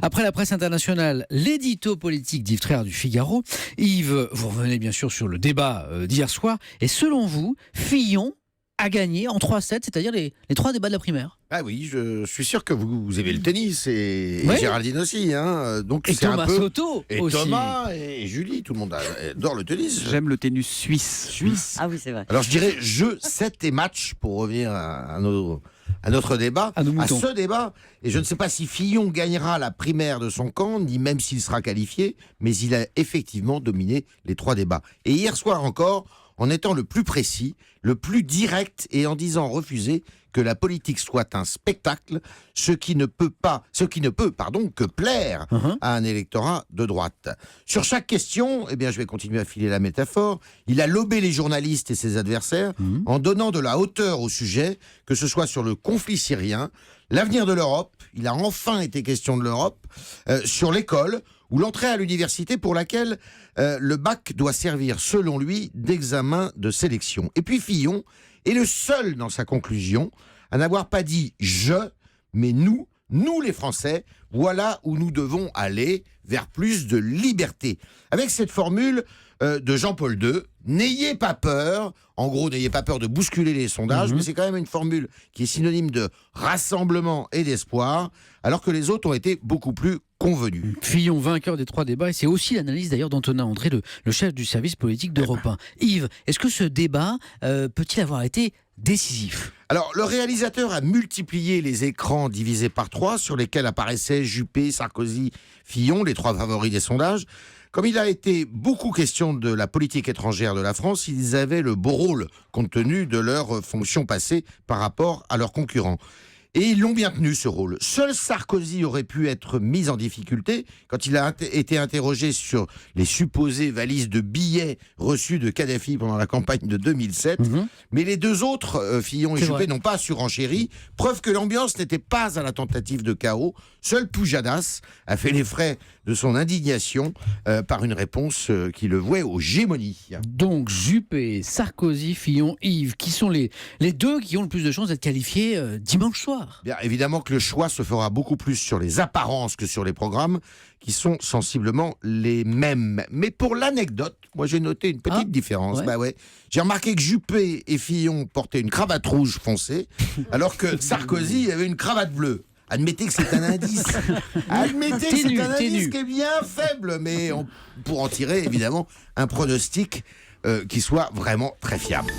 Après la presse internationale, l'édito politique d'Yves Tréhard du Figaro. Yves, vous revenez bien sûr sur le débat d'hier soir. Et selon vous, Fillon a gagné en 3-7, c'est-à-dire les 3 débats de la primaire. Ah oui, je suis sûr que vous aimez le tennis et Oui. Géraldine aussi. Donc Et c'est Thomas un peu... Soto Et aussi. Thomas et Julie, tout le monde adore le tennis. J'aime le tennis suisse. Ah oui, c'est vrai. Alors je dirais jeu, 7 et match pour revenir à notre débat, À nos moutons. ce débat. Et je ne sais pas si Fillon gagnera la primaire de son camp, ni même s'il sera qualifié, mais il a effectivement dominé les 3 débats. Et hier soir encore, en étant le plus précis, le plus direct et en disant refuser que la politique soit un spectacle, ce qui ne peut que plaire à un électorat de droite. Sur chaque question, je vais continuer à filer la métaphore, il a lobé les journalistes et ses adversaires en donnant de la hauteur au sujet, que ce soit sur le conflit syrien, l'avenir de l'Europe, il a enfin été question de l'Europe, sur l'école, ou l'entrée à l'université pour laquelle le bac doit servir, selon lui, d'examen de sélection. Et puis Fillon est le seul dans sa conclusion à n'avoir pas dit « je », mais « nous ». Nous, les Français, voilà où nous devons aller, vers plus de liberté. Avec cette formule de Jean-Paul II, n'ayez pas peur, en gros, n'ayez pas peur de bousculer les sondages, mais c'est quand même une formule qui est synonyme de rassemblement et d'espoir, alors que les autres ont été beaucoup plus convenus. Fillon, vainqueur des 3 débats, et c'est aussi l'analyse d'ailleurs d'Antonin André, le chef du service politique d'Europe 1. Yves, est-ce que ce débat peut-il avoir été décisif ? Alors, le réalisateur a multiplié les écrans divisés par 3 sur lesquels apparaissaient Juppé, Sarkozy, Fillon, les 3 favoris des sondages. Comme il a été beaucoup question de la politique étrangère de la France, ils avaient le beau rôle compte tenu de leur fonction passée par rapport à leurs concurrents. Et ils l'ont bien tenu, ce rôle. Seul Sarkozy aurait pu être mis en difficulté quand il a été interrogé sur les supposées valises de billets reçus de Kadhafi pendant la campagne de 2007. Mais les 2 autres, Fillon et Juppé, n'ont pas surenchéri. Preuve que l'ambiance n'était pas à la tentative de chaos. Seul Pujadas a fait les frais de son indignation par une réponse qui le vouait aux gémonies. Donc Juppé, Sarkozy, Fillon, Yves, qui sont les 2 qui ont le plus de chances d'être qualifiés dimanche soir. Bien, évidemment que le choix se fera beaucoup plus sur les apparences que sur les programmes, qui sont sensiblement les mêmes. Mais pour l'anecdote, moi j'ai noté une petite différence. Ouais. J'ai remarqué que Juppé et Fillon portaient une cravate rouge foncée, alors que Sarkozy avait une cravate bleue. Admettez que c'est un indice. Admettez que c'est un indice qui est bien faible, mais on pourra en tirer évidemment un pronostic qui soit vraiment très fiable.